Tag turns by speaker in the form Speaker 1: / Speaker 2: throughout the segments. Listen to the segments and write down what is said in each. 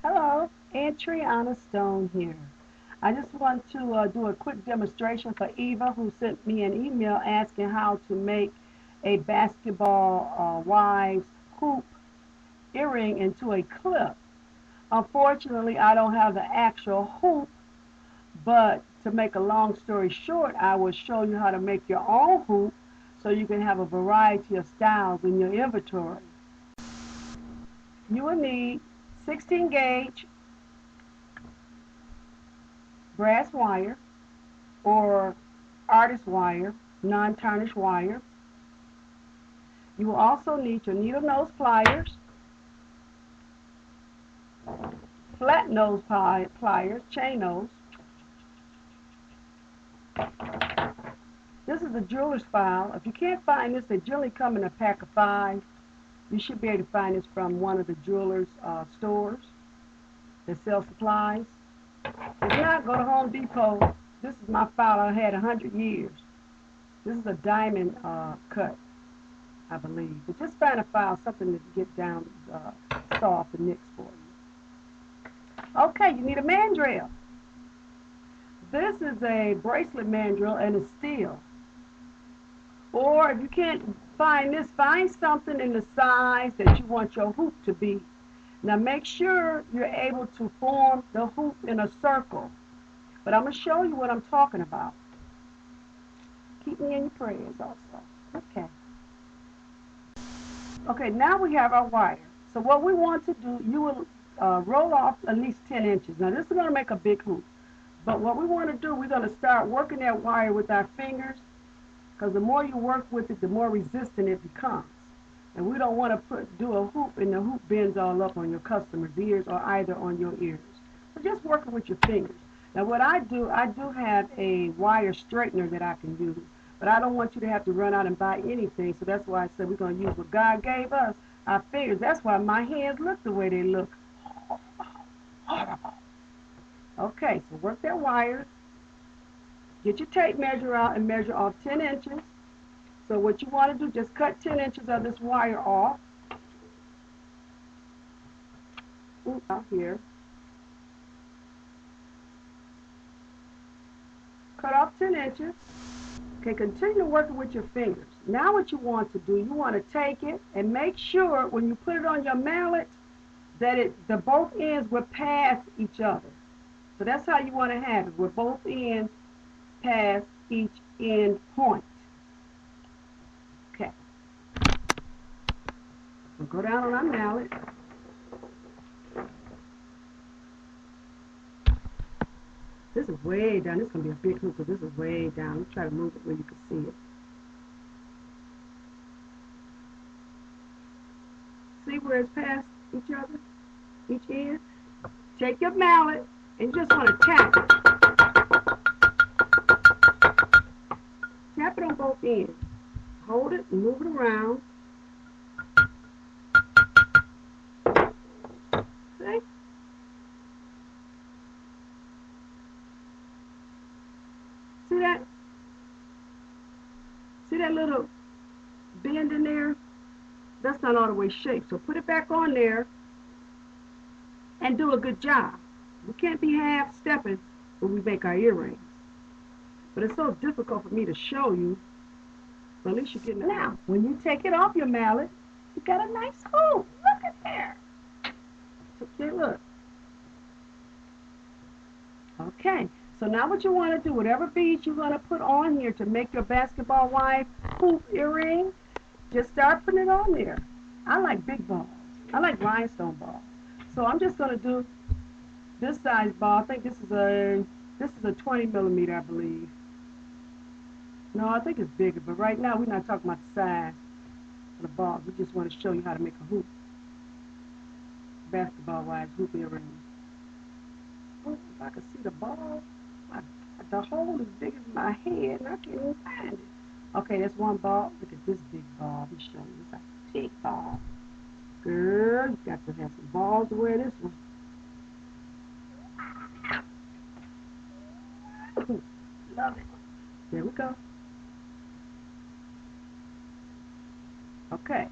Speaker 1: Hello, Rhinestone here. I just want to do a quick demonstration for Eva, who sent me an email asking how to make a basketball wives hoop earring into a clip. Unfortunately, I don't have the actual hoop, but to make a long story short, I will show you how to make your own hoop so you can have a variety of styles in your inventory. You will need 16 gauge brass wire or artist wire, non-tarnished wire. You will also need your needle nose pliers, flat nose pliers, chain nose. This is a jeweler's file. If you can't find this, they generally come in a pack of 5. You should be able to find this from one of the jeweler's stores that sell supplies. If not, go to Home Depot. This is my file I had 100 years. This is a diamond cut, I believe. But just find a file, something to get down soft and nicks for you. Okay, you need a mandrel. This is a bracelet mandrel and it's steel. Or if you can't find this, find something in the size that you want your hoop to be. Now make sure you're able to form the hoop in a circle. But I'm going to show you what I'm talking about. Keep me in your prayers also. Okay. Okay, now we have our wire. So what we want to do, you will roll off at least 10 inches. Now this is going to make a big hoop. But what we want to do, we're going to start working that wire with our fingers, because the more you work with it, the more resistant it becomes. And we don't want to do a hoop and the hoop bends all up on your customer's ears or either on your ears. So just working with your fingers. Now what I do have a wire straightener that I can use, but I don't want you to have to run out and buy anything. So that's why I said we're going to use what God gave us, our fingers. That's why my hands look the way they look. Horrible. Okay, so work that wire. Get your tape measure out and measure off 10 inches. So what you want to do, just cut 10 inches of this wire off. Out here. Cut off 10 inches. Okay, continue working with your fingers. Now what you want to do, you want to take it and make sure when you put it on your mallet that the both ends will pass each other. So that's how you want to have it, with both ends pass each end point. Okay. We'll go down on our mallet. This is way down. This is going to be a big hoop, because this is way down. Let's try to move it where you can see it. See where it's past each other? Each end? Take your mallet and you just want to tap it. Tap it on both ends. Hold it and move it around. See? See that? See that little bend in there? That's not all the way shaped. So put it back on there and do a good job. We can't be half-stepping when we make our earrings. But it's so difficult for me to show you. But at least you're getting it now. When you take it off your mallet, you got a nice hoop. Look at there. Okay, look. Okay, so now what you want to do, whatever beads you're going to put on here to make your basketball wife hoop earring, just start putting it on there. I like big balls. I like rhinestone balls. So I'm just going to do this size ball. I think this is a 20 millimeter, I believe. No, I think it's bigger, but right now we're not talking about the size of the balls. We just want to show you how to make a hoop. Basketball wives hoop earrings. Oh, if I could see the ball, the hole is big as my head and I can't even find it. Okay, that's one ball. Look at this big ball. Let me show you. It's like a big ball. Girl, you got to have some balls to wear this one. Love it. There we go. Okay.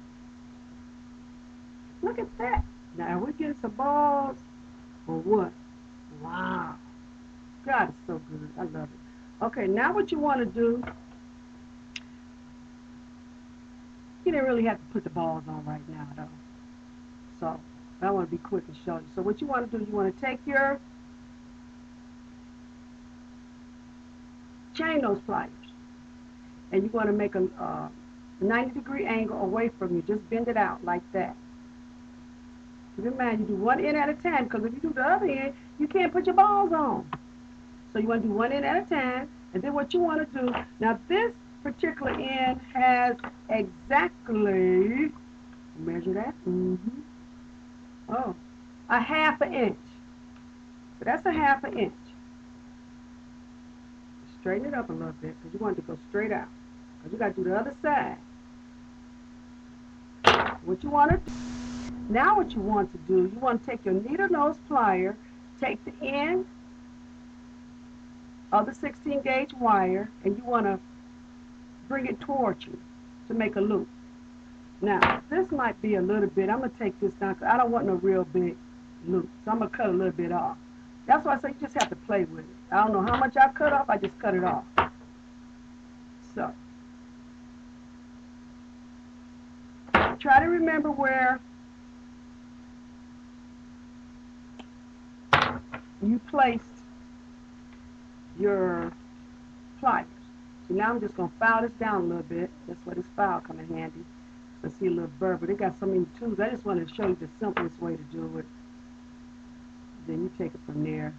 Speaker 1: Look at that. Now we're getting some balls or what? Wow. God, it's so good. I love it. Okay, now what you want to do, you didn't really have to put the balls on right now, though. So I want to be quick and show you. So what you want to do, you want to take your chain those pliers, and you want to make a 90-degree angle away from you. Just bend it out like that. Keep in mind, you do one end at a time, because if you do the other end, you can't put your balls on. So you want to do one end at a time, and then what you want to do, now this particular end has exactly, measure that, oh, a half an inch. So that's a half an inch. Straighten it up a little bit, because you want it to go straight out. Because you got to do the other side. What you want to do, now what you want to do, you want to take your needle nose plier, take the end of the 16 gauge wire, and you want to bring it towards you to make a loop. Now, this might be a little bit, I'm going to take this down because I don't want no real big loop. So I'm going to cut a little bit off. That's why I say you just have to play with it. I don't know how much I cut off, I just cut it off. So, try to remember where you placed your pliers. So now I'm just going to file this down a little bit. That's where this file come in handy. So see a little burr, but it got so many tools. I just wanted to show you the simplest way to do it. Then you take it from there.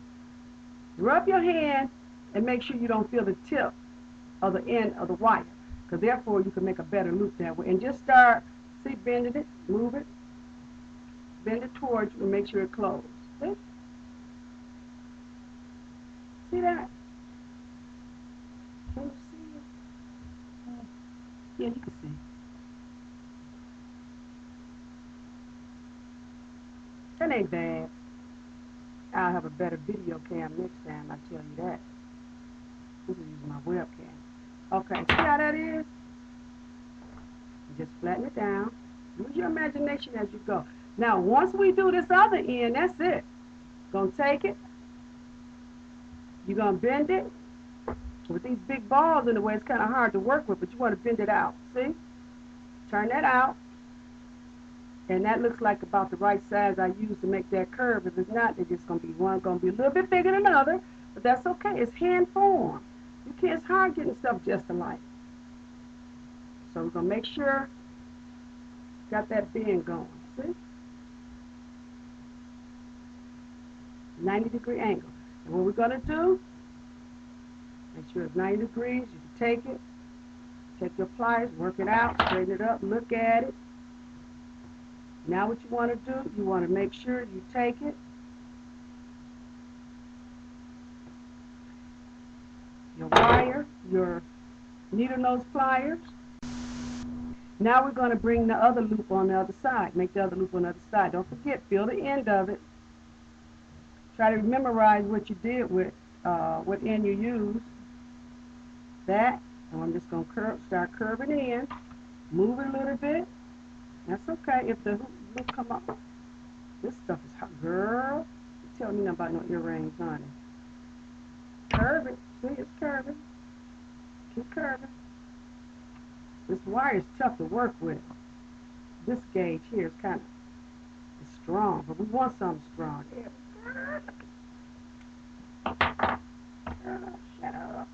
Speaker 1: Rub your hand and make sure you don't feel the tip of the end of the wire, because therefore you can make a better loop that way. And just start, see, bending it, move it, bend it towards you and make sure it closes. See? See that? Can you see it? Yeah, you can see. That ain't bad. I'll have a better video cam next time, I tell you that. This is using my webcam. Okay, see how that is? Just flatten it down. Use your imagination as you go. Now, once we do this other end, that's it. Gonna take it. You're gonna bend it. With these big balls in the way, it's kind of hard to work with, but you want to bend it out. See? Turn that out. And that looks like about the right size I use to make that curve. If it's not, it's just gonna be one gonna be a little bit bigger than the other, but that's okay. It's hand formed. You can't. It's hard getting stuff just alike. So we're gonna make sure got that bend going. See? 90-degree angle. And what we're gonna do? Make sure it's 90 degrees. You can take it. Take your pliers, work it out, straighten it up, look at it. Now what you want to do, you want to make sure you take it, your wire, your needle nose pliers. Now we're going to bring the other loop on the other side. Make the other loop on the other side. Don't forget, feel the end of it. Try to memorize what you did with what end you used. That, and I'm just going to start curving in. Move it a little bit. That's okay if the hoop come up. This stuff is hot, girl. You tell me nothing about no earrings, honey. Curve it. See, it's curving. Keep curving. This wire is tough to work with. This gauge here is kind of strong, but we want something strong. There. Girl, shut up.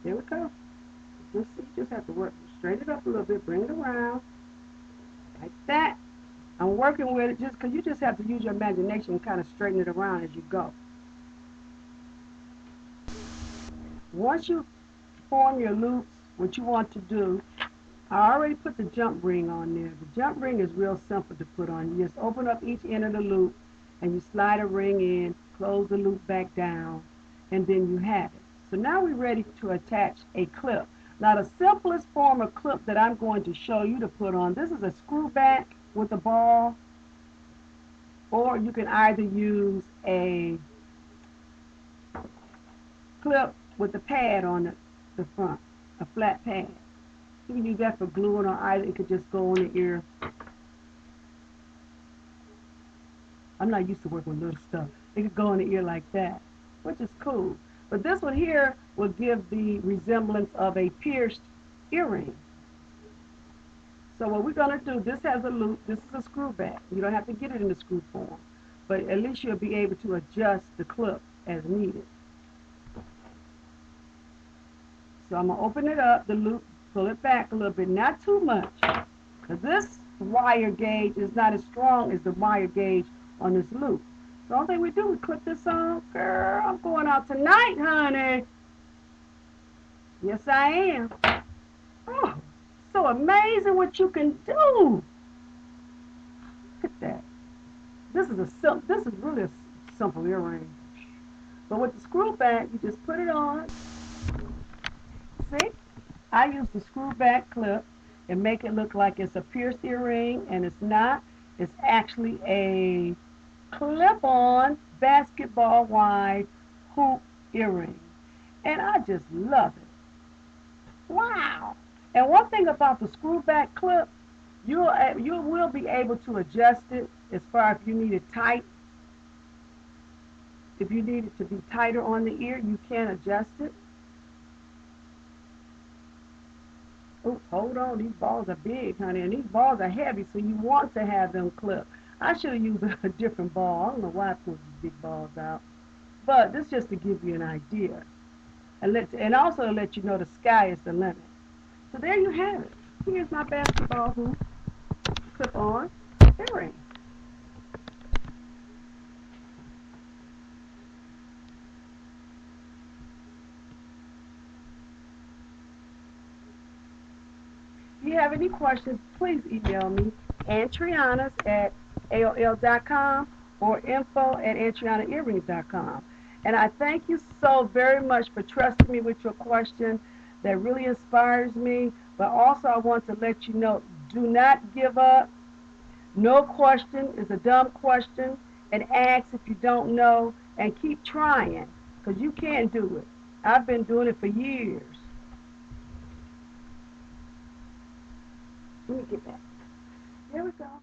Speaker 1: There we go. Just see, you just have to work. Straighten it up a little bit. Bring it around. Like that. I'm working with it just because you just have to use your imagination and kind of straighten it around as you go. Once you form your loops, what you want to do, I already put the jump ring on there. The jump ring is real simple to put on. You just open up each end of the loop and you slide a ring in, close the loop back down, and then you have it. So now we're ready to attach a clip. Now the simplest form of clip that I'm going to show you to put on, this is a screw back with a ball, or you can either use a clip with a pad on the front, a flat pad. You can use that for gluing, or either it could just go on the ear I'm not used to working with little stuff. It could go in the ear like that, which is cool. But this one here will give the resemblance of a pierced earring. So what we're going to do, this has a loop. This is a screw back. You don't have to get it in the screw form. But at least you'll be able to adjust the clip as needed. So I'm going to open it up, the loop, pull it back a little bit, not too much. Because this wire gauge is not as strong as the wire gauge on this loop. So the only thing we do, we clip this on. Girl, I'm going out tonight, honey. Yes, I am. Oh, so amazing what you can do. Look at that. This is really a simple earring. But with the screw back, you just put it on. See? I use the screw back clip and make it look like it's a pierced earring, and it's not. It's actually a clip-on basketball wide hoop earring. And I just love it. Wow. And one thing about the screw back clip, you will be able to adjust it as far as if you need it tight. If you need it to be tighter on the ear, you can adjust it. Oops, hold on, these balls are big, honey, and these balls are heavy, so you want to have them clipped. I should have used a different ball. I don't know why I pulled these big balls out. But this is just to give you an idea. And also to let you know the sky is the limit. So there you have it. Here's my basketball hoop, clip-on earring. If you have any questions, please email me, antrianas@aol.com or info@antrianaearrings.com. And I thank you so very much for trusting me with your question. That really inspires me. But also I want to let you know, do not give up. No question is a dumb question. And ask if you don't know. And keep trying, because you can do it. I've been doing it for years. Let me get back. There we go.